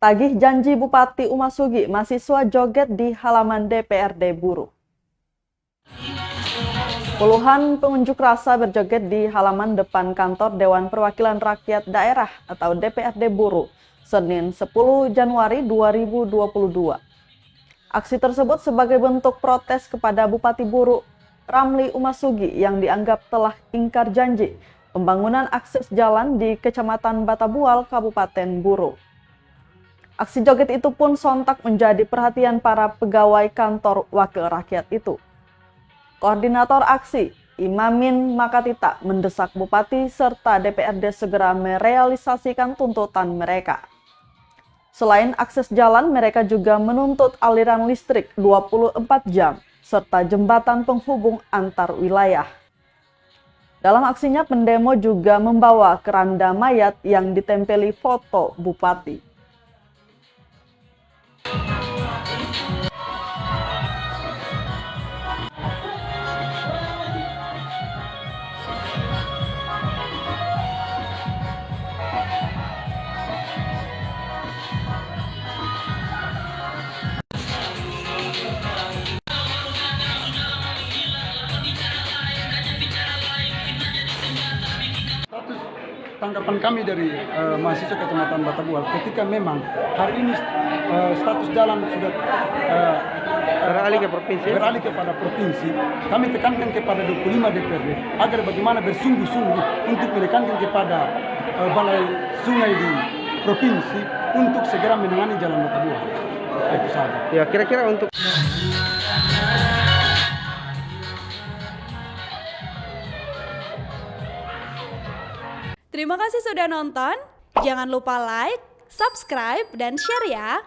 Tagih janji Bupati Umasugi, mahasiswa joget di halaman DPRD Buru. Puluhan pengunjuk rasa berjoget di halaman depan kantor Dewan Perwakilan Rakyat Daerah atau DPRD Buru, Senin 10 Januari 2022. Aksi tersebut sebagai bentuk protes kepada Bupati Buru, Ramli Umasugi yang dianggap telah ingkar janji pembangunan akses jalan di Kecamatan Batabual, Kabupaten Buru. Aksi joget itu pun sontak menjadi perhatian para pegawai kantor wakil rakyat itu. Koordinator aksi, Imamin Makatita, mendesak Bupati serta DPRD segera merealisasikan tuntutan mereka. Selain akses jalan, mereka juga menuntut aliran listrik 24 jam serta jembatan penghubung antar wilayah. Dalam aksinya, pendemo juga membawa keranda mayat yang ditempeli foto Bupati. Tanggapan kami dari mahasiswa Kecamatan Batabual ketika memang hari ini status jalan sudah beralih kepada provinsi, kami tekankan kepada 25 DPRD agar bagaimana bersungguh-sungguh untuk menekankan kepada balai sungai di provinsi untuk segera menangani jalan Batabual. Itu saja. Ya, kira-kira untuk Terima kasih sudah nonton. Jangan lupa like, subscribe, dan share ya.